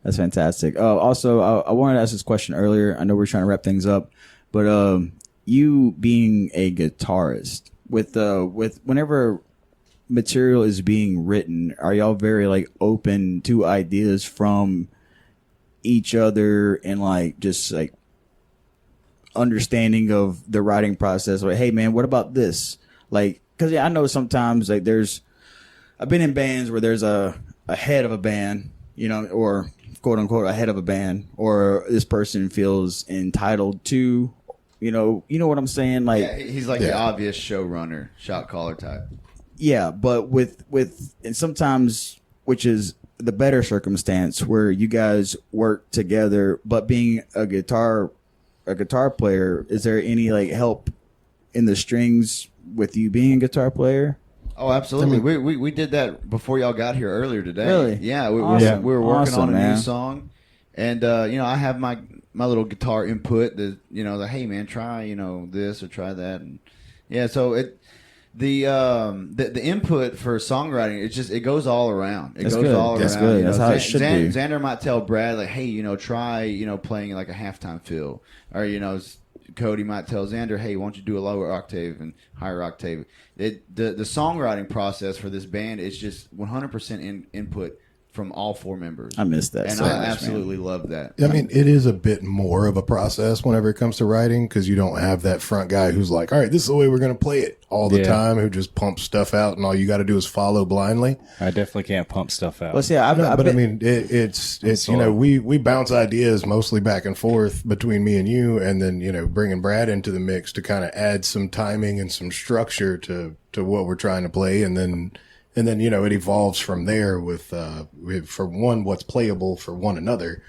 That's fantastic. Also, I wanted to ask this question earlier. I know we're trying to wrap things up, but you being a guitarist, with whenever material is being written, are y'all very like open to ideas from each other and like just like understanding of the writing process? Like, hey man, what about this? Like, because I know sometimes like I've been in bands where there's a head of a band, you know, or quote unquote a head of a band, or this person feels entitled to you know what I'm saying? Like, Yeah, he's like the obvious showrunner, shot caller type. yeah, but with and sometimes, which is the better circumstance, where you guys work together. But being a guitar player, is there any like help in the strings with you being a guitar player? Oh, absolutely. We did that before y'all got here earlier today. Really? Yeah, Awesome. we were working Awesome, on a man. new song, and I have my little guitar input. That like, hey man, try this or try that, and yeah. So the input for songwriting, it goes all around. It That's goes good. all That's around. good. That's how it should be. Xander might tell Brad like, hey, try playing like a halftime fill, or Cody might tell Xander, hey, why don't you do a lower octave and higher octave? The songwriting process for this band is just 100% input from all four members. I miss that. And so I much, absolutely man. love that. I mean, it is a bit more of a process whenever it comes to writing because you don't have that front guy who's like, all right, this is the way we're going to play it all the time, who just pumps stuff out and all you got to do is follow blindly. I definitely can't pump stuff out. Well, see, I mean, it's we bounce ideas mostly back and forth between me and you, and then bringing Brad into the mix to kind of add some timing and some structure to what we're trying to play, and then it evolves from there with for one, what's playable for one another,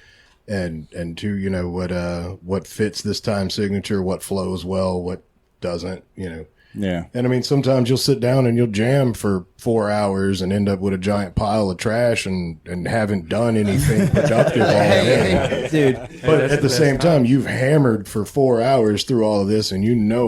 and two, what fits this time signature, what flows well, what doesn't, Yeah. And I mean, sometimes you'll sit down and you'll jam for 4 hours and end up with a giant pile of trash and haven't done anything productive all day. dude. But at the same time, you've hammered for 4 hours through all of this, and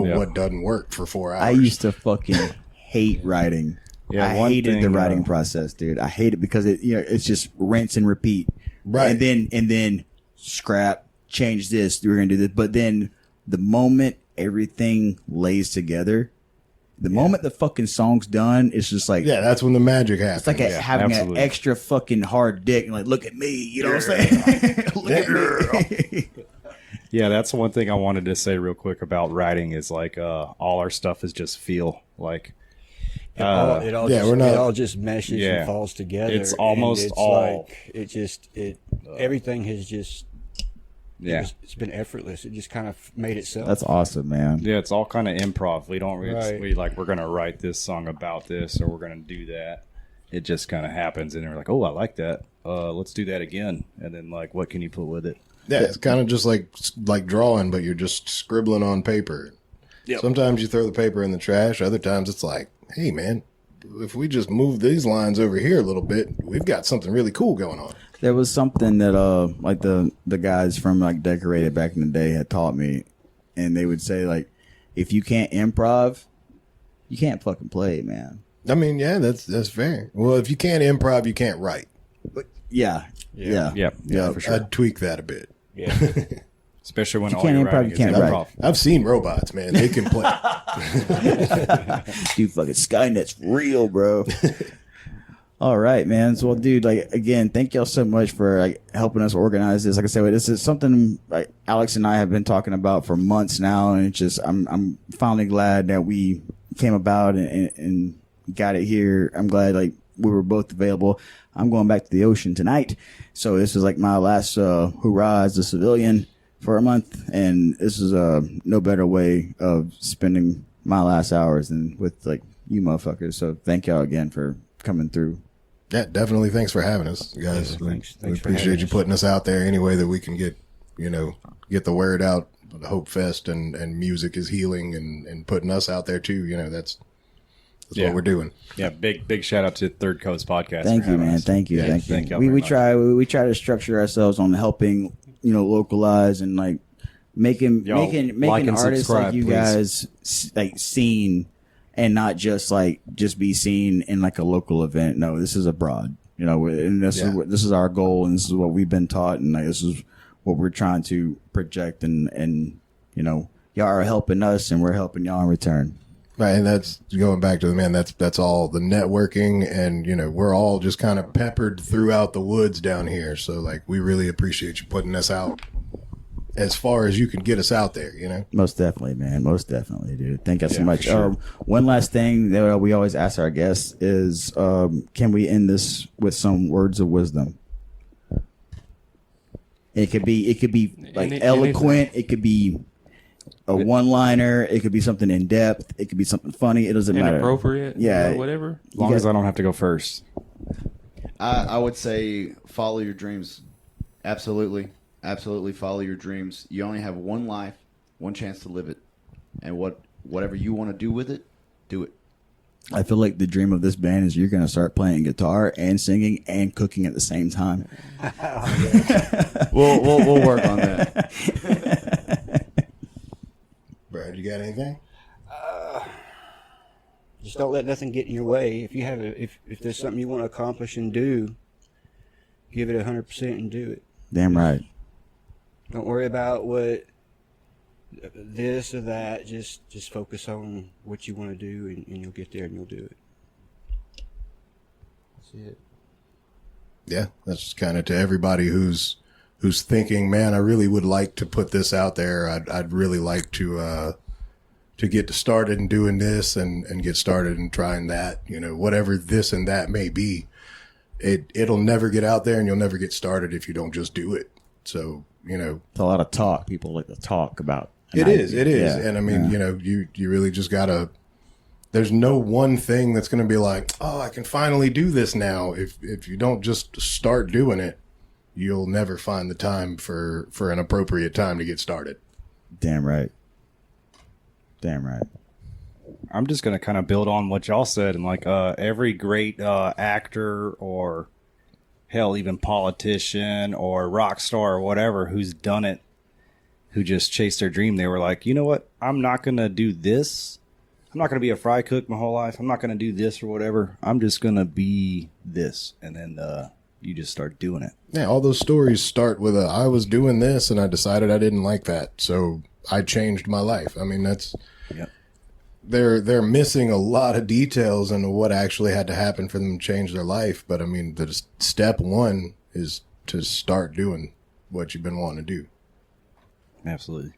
what doesn't work for 4 hours. I used to fucking hate writing. Yeah, I one hated thing, the writing process, dude. I hate it because it's just rinse and repeat. Right. And then scrap, change this, we're gonna do this. But then the moment everything lays together, the moment the fucking song's done, it's just like, that's when the magic happens. it's like having absolutely. an extra fucking hard dick and like, look at me, you know what I'm saying? Look at me. Yeah, that's one thing I wanted to say real quick about writing is like all our stuff is just feel like It all just meshes and falls together. It's almost it's all like everything has just it's been effortless. It just kind of made itself. That's awesome, man. Yeah, it's all kind of improv. We don't Right. we're gonna write this song about this or we're gonna do that. It just kind of happens, and they're like, "Oh, I like that. Let's do that again." And then like, what can you put with it? Yeah, it's kind of just like drawing, but you're just scribbling on paper. Yep. Sometimes you throw the paper in the trash. Other times it's like, hey, man, if we just move these lines over here a little bit, we've got something really cool going on. There was something that like the guys from like Decorated back in the day had taught me, and they would say like, if you can't improv, you can't fucking play, man. I mean, yeah, that's fair. Well, if you can't improv, you can't write. Yeah. For sure. I'd tweak that a bit. Yeah. Especially when You all can't you're improv, writing you is can't improv. write. I've seen robots, man. They can play. Dude, fucking Skynet's real, bro. All right, man. So, well, dude, like, again, thank y'all so much for like helping us organize this. Like I said, this is something like Alex and I have been talking about for months now, and it's just I'm finally glad that we came about and got it here. I'm glad like we were both available. I'm going back to the ocean tonight, so this is like my last hurrah as a civilian for a month, and this is no better way of spending my last hours than with like you motherfuckers. So thank y'all again for coming through. Yeah, definitely. Thanks for having us, guys. Thanks We for appreciate having you us. putting us out there any way that we can get the word out. The Hopefest and music is healing and putting us out there too. That's what we're doing. Yeah, big shout out to Third Coast Podcast. Thank for you, having man. us. Thank you. Yeah, Thank you. y'all We very much. try to structure ourselves on helping, localize and like making Y'all like and artists subscribe, like you please. guys like seen and not just be seen in like a local event. No, this is abroad. And this is our goal, and this is what we've been taught, and like, this is what we're trying to project, and y'all are helping us, and we're helping y'all in return. Right, and that's going back to the man. That's all the networking, and we're all just kind of peppered throughout the woods down here. So like, we really appreciate you putting us out as far as you can get us out there. Most definitely, man. Most definitely, dude. Thank you so Yeah, much. for sure. One last thing that we always ask our guests is, can we end this with some words of wisdom? It could be like eloquent. It could be a one-liner. It could be something in depth. It could be something funny. It doesn't matter. Inappropriate. Yeah. Whatever. As long as I don't have to go first. I would say follow your dreams. Absolutely. Absolutely follow your dreams. You only have one life, one chance to live it. And whatever you want to do with it, do it. I feel like the dream of this band is you're going to start playing guitar and singing and cooking at the same time. We'll work on that. Brad, you got anything? Just don't let nothing get in your way. If you have if there's something you want to accomplish and do, give it 100% and do it. Damn right. Don't worry about what this or that. Just focus on what you want to do, and you'll get there and you'll do it. That's it. Yeah, that's kind of to everybody who's thinking, man, I really would like to put this out there. I'd really like to get started in doing this and get started in trying that. You know, whatever this and that may be, it'll never get out there, and you'll never get started if you don't just do it. So, you know, It's a lot of talk. People like to talk about. It is. Yeah, And I mean, yeah. you know, you really just gotta, there's no one thing that's going to be like, oh, I can finally do this now. If you don't just start doing it, you'll never find the time for an appropriate time to get started. Damn right. Damn right. I'm just going to kind of build on what y'all said. And like every great actor or hell, even politician or rock star or whatever who's done it, who just chased their dream, they were like, you know what? I'm not going to do this. I'm not going to be a fry cook my whole life. I'm not going to do this or whatever. I'm just going to be this. And then you just start doing it. Yeah, all those stories start with I was doing this and I decided I didn't like that, so I changed my life. I mean, that's Yep. they're missing a lot of details into what actually had to happen for them to change their life. But I mean, the step one is to start doing what you've been wanting to do. Absolutely.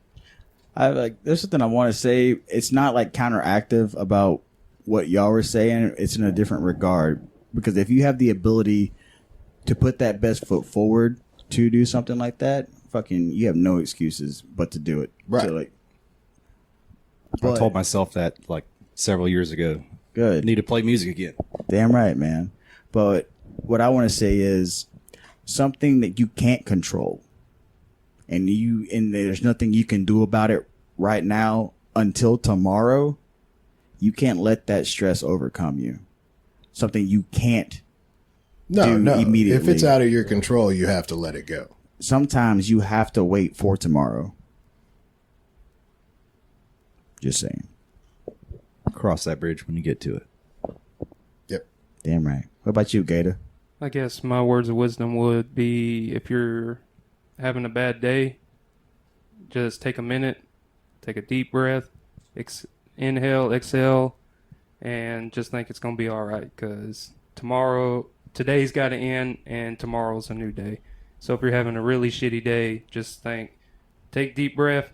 There's something I want to say. It's not like counteractive about what y'all were saying. It's in a different regard, because if you have the ability to put that best foot forward to do something like that, fucking, you have no excuses but to do it. Right. So, like, I told myself that like several years ago. good. Need to play music again. Damn right, man. But what I want to say is something that you can't control, and there's nothing you can do about it right now until tomorrow. You can't let that stress overcome you. Something you can't do No. immediately. If it's out of your control, you have to let it go. Sometimes you have to wait for tomorrow. Just saying. Cross that bridge when you get to it. Yep. Damn right. What about you, Gator? I guess my words of wisdom would be, if you're having a bad day, just take a minute, take a deep breath, inhale, exhale, and just think it's going to be all right, because today's got to end, and tomorrow's a new day. So if you're having a really shitty day, just take deep breath.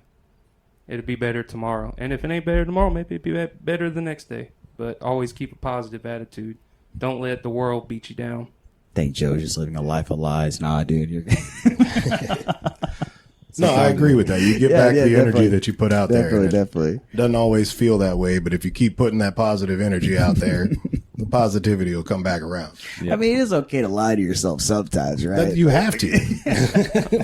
It'll be better tomorrow. And if it ain't better tomorrow, maybe it'll be better the next day. But always keep a positive attitude. Don't let the world beat you down. Think Joe's just living a life of lies. Nah, dude. You're No, I agree with that. You get back the energy that you put out there. Definitely. Doesn't always feel that way, but if you keep putting that positive energy out there, the positivity will come back around. I mean, it is okay to lie to yourself sometimes, right? You have to.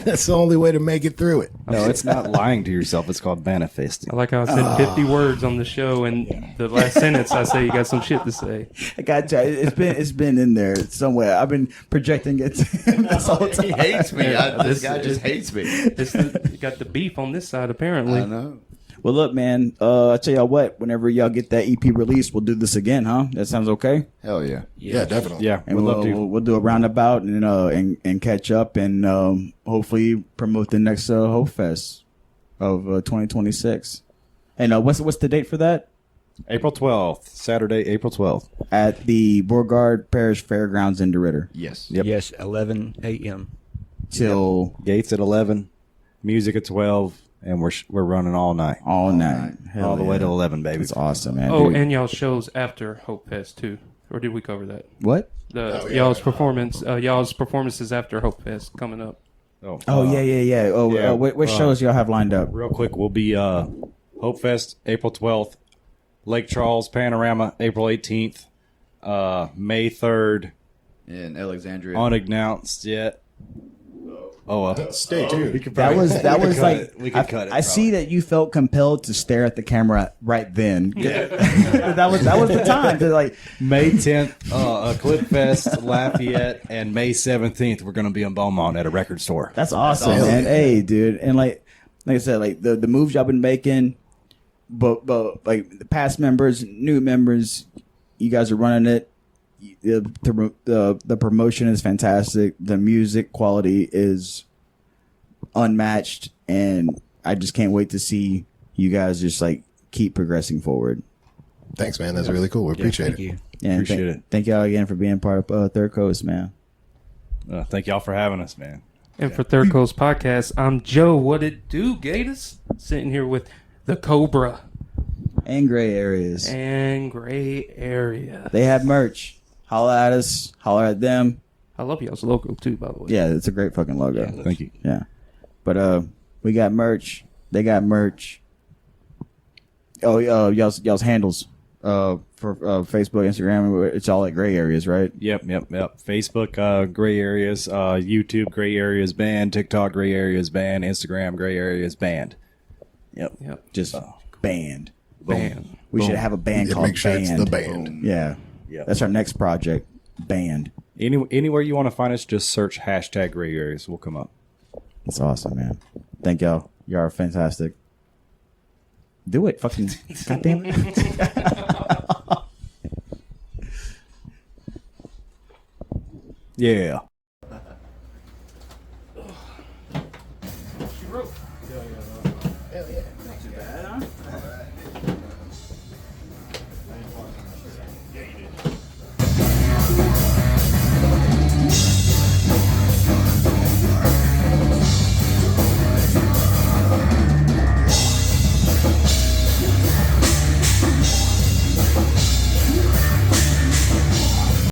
That's the only way to make it through it. No, it's not lying to yourself. It's called manifesting. I like how I said 50 words on the show, and the last sentence I say you got some shit to say. I got you. It's been in there somewhere. I've been projecting it to him this whole time. He hates me. This guy It's- just hates me. You got the beef on this side, apparently. I know. Well, look, man. I tell y'all what. Whenever y'all get that EP released, we'll do this again, huh? That sounds okay. Hell yeah. Yeah, definitely. Yeah, And we'd love to. we'll do a roundabout and catch up and hopefully promote the next Hopefest of 2026. And what's the date for that? April 12th, Saturday, April 12th. At the Beauregard Parish Fairgrounds in DeRitter. Yes. Yep. Yes, 11 a.m. Till Gates at 11, music at 12, and we're running all night. all night. Hell all the way yeah. to 11, baby. It's awesome, man. Oh, dude. and y'all shows after Hope Fest too, or did we cover that? What? Y'all's performances after Hope Fest coming up. Oh yeah. Oh, yeah, what shows y'all have lined up? Real quick, we'll be Hopefest April 12th, Lake Charles Panorama April 18th, May 3rd, In Alexandria. unannounced yet. Stay tuned. That was like we could cut it. I see that you felt compelled to stare at the camera right then. Yeah. that was the time to like. May 10th, Clip Fest, Lafayette, and May 17th, we're going to be in Beaumont at a record store. That's awesome, man. Hey, dude, and like I said, like the moves y'all been making, but like the past members, new members, you guys are running it. The promotion is fantastic. The music quality is unmatched, and I just can't wait to see you guys just like keep progressing forward. Thanks, man. That's really cool. We appreciate Thank it. you. Yeah, Appreciate it. Thank y'all again for being part of Third Coast, man. Thank y'all for having us, man. And for Third Coast Podcast, I'm Joe. What it do, Gators? Sitting here with the Cobra And gray areas. and Gray Area. They have merch. Holla at us. Holla at them. I love y'all's logo too, by the way. Yeah, it's a great fucking logo. Thank you. Yeah. But we got merch. They got merch. Oh, y'all's handles for Facebook, Instagram. It's all at Gray Areas, right? Yep. Facebook, Gray Areas, YouTube, Gray Areas Band, TikTok, Gray Areas Band, Instagram, Gray Areas Band. Yep. Just band. Band. We should have a band Yeah, called make sure Band. it's the band. Yeah. Yep. That's our next project. Band. Anywhere you want to find us, just search hashtag Gray Areas. We'll come up. That's awesome, man. Thank y'all. Y'all are fantastic. Do it. Fucking goddamn it. Yeah.